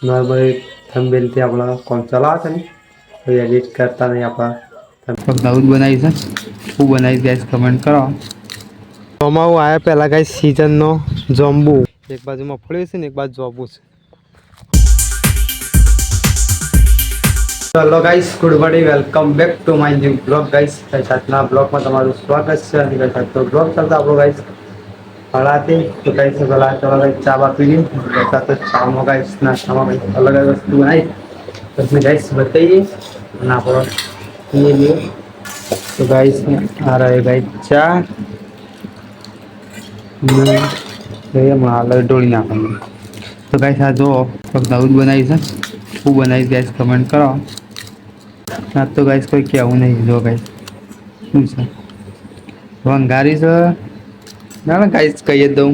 Normally thumbnail થી આપણા કોણ ચલાવે છે ને તો એડિટ કરતા નહીં આપણા દાઉદ બનાવી છે હું બનાવી ગેસ કમેન્ટ કરો અમારું આયા પહેલાં કાંઈ સિઝનનો જંબુ એક બાજુ મગફળી છે ને એક બાજુ જોબુ છે. Hello guys, good morning, welcome back to my new blog guys. આજના બ્લોગમાં તમારું સ્વાગત છે અને ગાઈસ તો બ્લોગ ચાલતા આપણો ગાઈસ હળાથી તો ગાઈસ પેલા ચા બા પી લી તો ચામાં ગાઈસ નાસ્તામાં ગાઈસ અલગ અલગ વસ્તુ બનાવી તો ગાઈસ બતાવીએ અને આપણો પીએ લઈએ તો ગાઈસ આ રહે ગાઈસ ચા ને માલ ઢોળી નાખવાનું તો ગાઈસ આ જો દાઉદ બનાવી છે હું બનાવીશ ગાઈસ કમેન્ટ કરો. આ તો ગાઈસ કોઈ કહેવું નહીં જો ગાઈસ શું છે વંગારી છે ના ના ગાઈસ કહી જ દઉં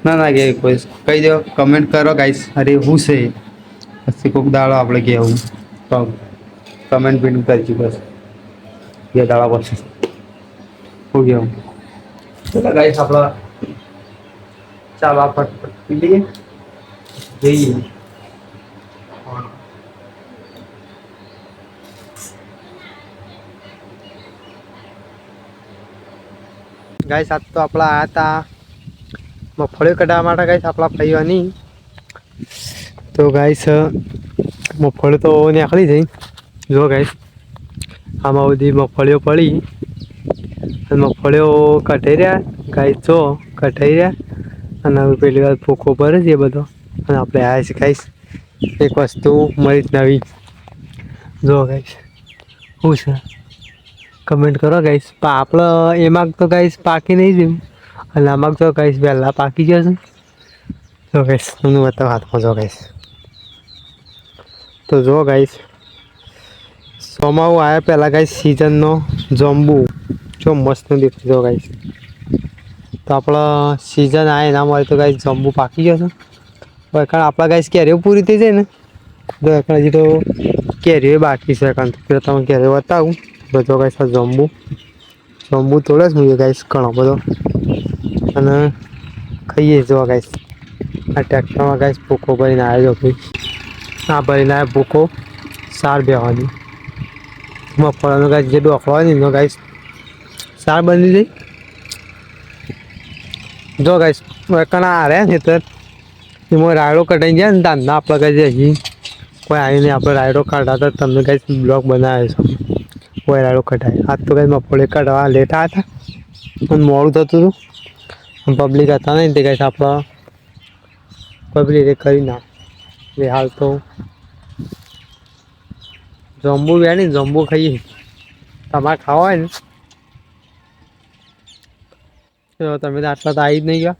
ના ના કે કોઈ કહી દો કમેન્ટ કરો ગાઈસ. અરે હું છે પછી કોઈક દાડો આપણે કહેવું તો કમેન્ટ બિન કરજો બસ બે દાડા પછી શું કહેવું તો ગાઈસ આપણે ચાલો ફટફટ પી લઈએ જઈએ. ગાઈસ આજ તો આપણા આયા હતા મગફળીઓ કઢાવવા માટે ગાઈસ આપણા ભાઈઓની તો ગાઈસ મગફળી તો નીકળી જઈ જો ગાઈસ આમાં બધી મગફળીઓ પડી અને મગફળીઓ કઢાઈ રહ્યા ગાઈસ જો કઢાઈ રહ્યા અને હવે પહેલી વાર ભૂકો ભરે છે એ બધો અને આપણે આવ્યા છે ગાઈસ એક વસ્તુ મળી નવી જો ગાઈસ શું છે કમેન્ટ કરો ગાઈસ. આપણે એમાં તો ગાઈસ પાકી નહીં જેમ અને આમાં તો ગાઈસ વહેલા પાકી જશે જો ગાઈસ તમને બતાવો હાથમાં જો ગાઈસ તો જો ગાઈસ સોમાવું આવ્યા પહેલાં ગાઈસ સિઝનનો જંબુ જો મસ્ત દેખાય જો ગાઈસ તો આપણા સિઝન આવે એના મળે તો ગાઈસ જંબુ પાકી જશે કારણ આપણા ગાઈસ કેરીઓ પૂરી થઈ જાય ને તો હજી તો કેરીઓ બાકી છે કારણ કે તમે કેરીઓ બતાવું બધો ગાઈસ આ જંબુ તોડે જ હું ગાઈસ ઘણો બધો અને ખાઈએ જો ગાઈસ આ ટ્રેક્ટરમાં ગાઈસ ભૂકો ભરીને આવ્યો ભાઈ આ ભરીને આવ્યો ભૂકો સાર બેવાની મગફળીનો ગાઈસ જે ડોકલો હોય ને એનો ગાઈસ સાર બની જાય જો ગાઈસ કણા આ રહ્યા ને તો એમાં રાયડો કઢાઈ જાય ને તાંના આપણે ગાઈસ હજી કોઈ આવી નહીં આપણે રાયડો કાઢાતા તમને ગાઈસ બ્લોગ બનાવ્યો છે કોઈ રાયડો કઢાય આજ તો ગાઈસ મગફળી કાઢવા લેટ આવ્યા હતા અને મોડું થતું હતું પબ્લિક હતા નહીં તે ગાઈસ આપણા પબ્લિક કરી ના એટલે હાલ તો જંબુ વ્યા ને જંબુ ખાઈએ તમારે ખાવા હોય ને તમે તો આટલા તો આવી જ નહીં ગયા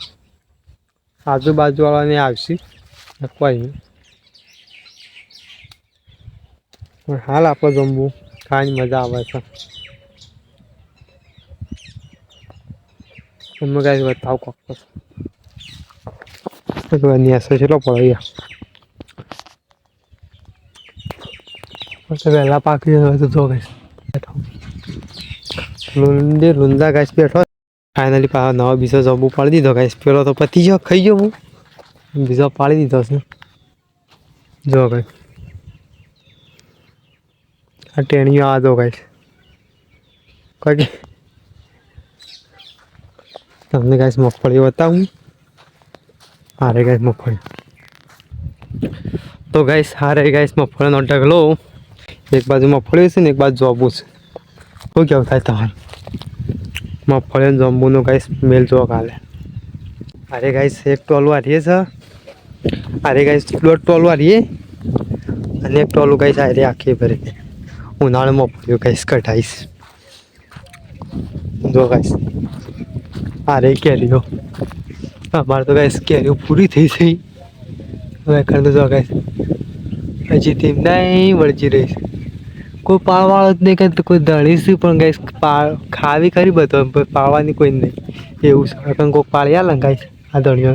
આજુબાજુવાળાને આવશે કોઈ નહીં હાલ આપણો જંબુ ખાવાની મજા આવે છે તમને કાંઈ બતાવો કોક્કસ નેસો છે એટલો પડે વહેલા પાકી જવા તો જો ગાઈસ બેઠો લુંદા ગાઈસ બેઠો ફાઇનલી પાછો નવો બીજો જંબુ પાડી દીધો ગાઈસ પેલો તો પતી ગયો ખાઈ ગયો હું બીજો પાડી દીધો છે જો ગાઈસ આ ટેણીઓ આ દો ગાઈસ કોઈ તમને ગાઈસ મગફળી બતાવું હારે ગાઈસ મગફળી તો ગાઈસ હારે ગાઈસ મગફળીનો ઢગલો એક બાજુ મગફળી છે ને એક બાજુ જોબુ છે શું કેવું થાય તમારે મગફળી જંબુનું ગાઈસ મેલ જો કાલે અરે ગાઈસ એક ટોલું હારીએ છે અરે ગાઈસ દોઢ ટોલું હારીએ અને એક ટોલું ગાઈસ હારે આખી ભરી ઉનાળે મગફળીઓ ગાઈસ કઢાઈશ જો ગાઈસ અરે કેરીઓ અમારે તો ગાઈસ કેરીઓ પૂરી થઈ ગઈ હવે ખરું જો ગાઈસ હજી તેમ નહીં વળજી રહીશ કોઈ પાળવાળો જ નહીં કંઈ કોઈ ધણીશું પણ ગાઈસ ખાવી ખરી બધો પાળવાની કોઈ નહીં એવું છે કારણ કોઈ પાળી આલે ને ગાઈસ આ ધણીઓ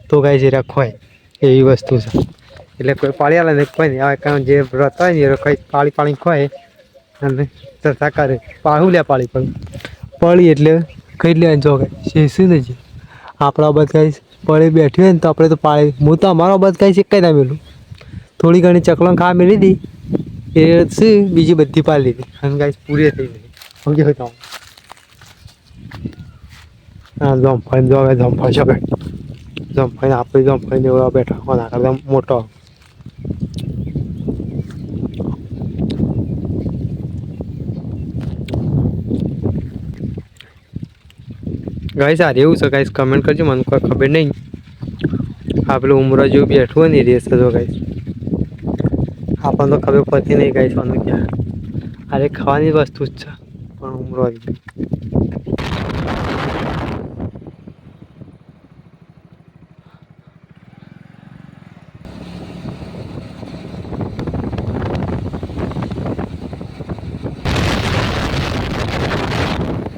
તો ગાઈસ એ રખવાય એવી વસ્તુ છે એટલે કોઈ પાળી આલે ને કોઈ નહીં આવે કારણ જે વ્રત હોય ને એ કંઈ પાળી પાળી ખવાય અને ચર્ચા કરે પાળું લે પાળી પડી એટલે કઈ લેવાની જો ગાઈસ શેષું નથી આપણા બધ ગાઈસ પડી બેઠી હોય ને તો આપણે તો પાળી હું તો અમારો બધ ગાઈસ એક જ ના મેલું થોડી ઘણી ચકલો ખાવા મેળી હતી એ શું બીજી બધી પાડી લીધી અને ગાઈસ પૂરી થઈ ગઈ સમજી હોય તો હા જમફાઈ જો હવે જમફાઈ છે જમફાઈને આપણે જમફાઈને એવડા બેઠા કોના કરતા મોટો ગાઈસ આ એવું છે ગાઈસ કમેન્ટ કરજો મને કોઈ ખબર નહીં આ પેલું ઉમરા જેવું બેઠું હોય ને રેસ તો ગાઈસ આપણને તો ખબર પડતી નહીં ગાઈસ આનું ક્યાં અરે ખાવાની વસ્તુ જ છે પણ ઉમરો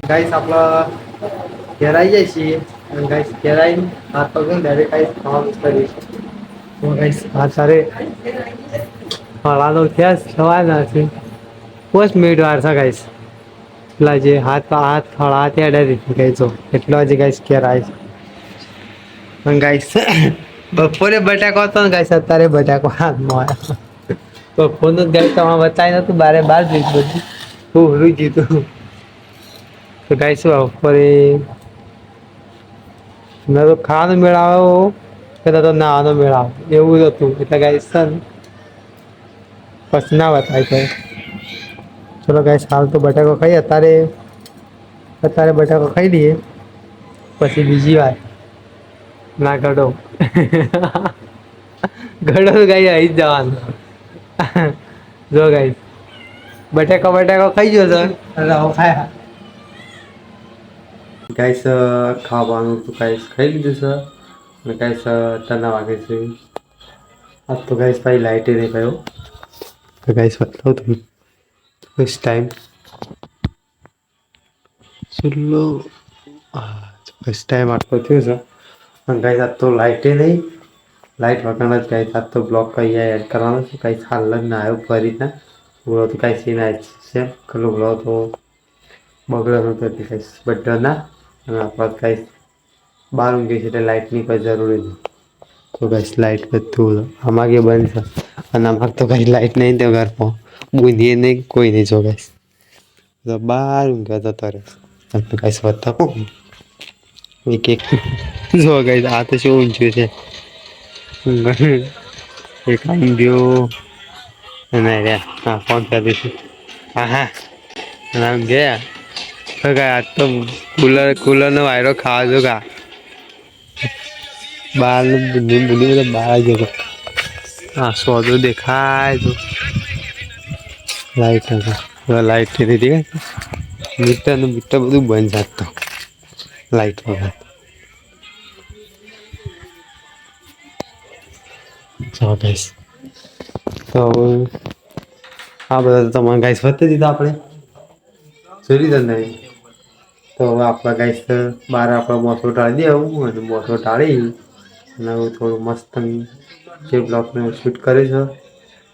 ગાઈસ આપણા ઘેર આવી જાય છીએ અને ગાઈસ ઘેર આવીને હાથ પગ ડાયરેક્ટ ગાઈસ ખાવાનું કરીએ તો ગાઈસ આ સારે ફળાનો થયા સવારના છે 5 મિનિટ વાર છે ગાઈસ એટલા જે હાથ ફળા ત્યાં ડાયરેક્ટ ગાઈસ જો એટલા જે ગાઈસ ઘેર આવી છે અને ગાઈસ બપોરે બટાકો હતો ને ગાઈસ અત્યારે બટાકો હાથમાં આવ્યો બપોરનું ગાઈસ તમારે બતાવી નતું બાર જીત બધું હું જીતું તો ગાઈસ બપોરે ના તો ખાવાનો મેળ આવ્યો કે તો નાવાનો મેળ આવે એવું જ હતું એટલે ગાઈસ પછી ના બતાય તો ચલો ગાઈસ હાલ તો બટાકો ખાઈએ અત્યારે બટાકો ખાઈ લઈએ પછી બીજી વાર ના ગળો ગળો ગાઈ આવી જ જવાનું જો ગાઈસ બટાકો ખાઈ ગયો સર ખાયા ગાઈસ ખાવાનું તો ગાઈસ ખાઈ લીધું છે અને ગાઈસ તના વાગે છે આ તો ગાઈસ ભાઈ લાઇટ નહીં ગયો તો ગાઈસ બતાવો તમે ફર્સ્ટ ટાઈમ ચલો ફર્સ્ટ ટાઈમ આટલો થયો છે અને ગાઈસ આ તો લાઇટે નહીં લાઇટ વગરના જ ગાઈસ આ તો બ્લોક કરી એડ કરવાનો છે ગાઈસ હાલ જ ના આવ્યો ફરી રીતના બોલો તો ગાઈસ એ ના છે કલો બોલો તો બગડ્યો નતો એટલે ગાઈસ બધા ના અને આપણા ગાઈસ બહાર ઊંઘી છે એટલે લાઇટની કોઈ જરૂરી નહીં તો ગાઈસ લાઇટ બધું આમાં કે બંધ છે અને આમાં તો ગાઈસ લાઇટ નહીં તો ઘરમાં બુંદીએ નહીં કોઈ નહીં જો ગાઈસ તો બહાર ઊંઘ્યા જતો રહે તમને ગાઈસ બતાવો એક જો ગાઈસ આ તો શું ઊંચ્યું છે એક ઊંઘ્યો અને હા ફોન કરી દઈશું હા આમ ગયા આ તો કુલરનો વાયરો ખાવા જો કા બાર બુંદી બધા બહાર ગયો હા સોદો દેખાય તો લાઈટ લાઈટ દીધી મીટર બધું બંધ જાતો લાઈટ વગર ચાલો ગાઈસ તો આ બધા તમારે ગાઈસ વધતી દીધા આપણે જોઈ લીધા નહીં તો હવે આપણા ગાઈસ બહાર આપણો મોસો ટાળી દેવું અને મોસો ટાળી અને હવે થોડું મસ્ત જે બ્લોગને શૂટ કરે છે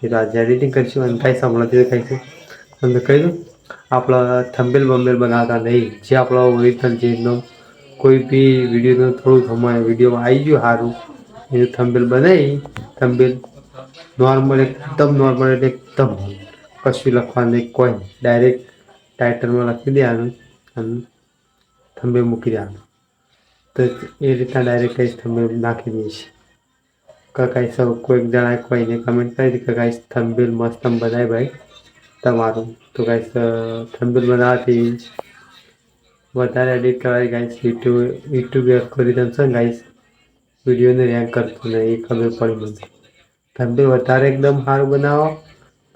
એ તો આજે એડિટિંગ કરીશું અને કાંઈ સાંભળતી ખાઈશું તમને કહી દઉં આપણા થંબેલ બંબેલ બનાવતા નહીં જે આપણો ઓરિજિનલ જેનો કોઈ બી વિડીયોનું થોડું સમય વિડીયોમાં આવી ગયું સારું એનું થંબેલ બનાવી થંબેલ નોર્મલ એકદમ નોર્મલ એટલે એકદમ કશું લખવાનું નહીં કોઈ ડાયરેક્ટ ટાઇટલમાં લખી દેવાનું અને થંબેલ મૂકી દેવાનું તો એ રીતના ડાયરેક્ટ કંઈ થંબેલ નાખી દઈએ છીએ કાંઈ સૌ કોઈક જણાએ કોઈને કમેન્ટ કરી હતી કે કાંઈ થંબેલ મસ્ત બનાવી ભાઈ તમારું તો ગાઈસ થંબનેલ બનાવવાથી વધારે એડિટ કરવાથી ગાઈસ યુટ્યુબ એલ્ગોરિધમ છે ગાઈસ વિડીયોને રેન્ક કરતું નહીં એ ખબર પડી મને થંબનેલ વધારે એકદમ સારું બનાવો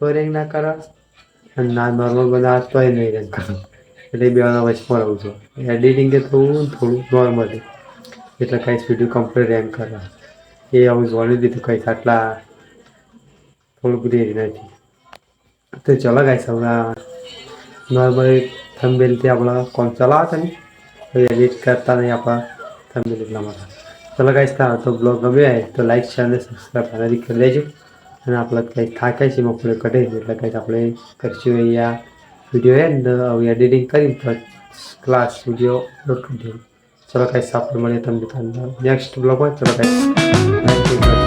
તો રેન્ક ના કરો અને ના નોર્મલ બનાવો તો નહીં રેન્ક કરો એટલે બેના વચમાં રહું છું એડિટિંગ કે થોડું નોર્મલી એટલે ગાઈસ વિડીયો કમ્પ્લીટ રેન્ક કરવા એ આવું જોડી દીધું કંઈક આટલા થોડું બધું નથી તો ચલો ગાઈસ હવે નોર્મલી થંબનેલથી આપણા કોણ ચલાવતા ને એડિટ કરતા નહીં આપણા થંબનેલ એટલા માટે ચલો ગાઈસ તો બ્લોગ ગમે તો લાઈક શેર અને સબસ્ક્રાઈબ બનાવી કરી દેજો અને આપણે કંઈક થાક્યા છીએ મફળે કઢે એટલે કંઈક આપણે કરીશું અહીંયા વિડીયો એન્ડ હવે એડિટિંગ કરી ક્લાસ વિડીયો અપલોડ કરી દઈએ ચલો ગાઈસ આપણે મળીએ તમને નેક્સ્ટ બ્લોગમાં ચલો ગાઈસ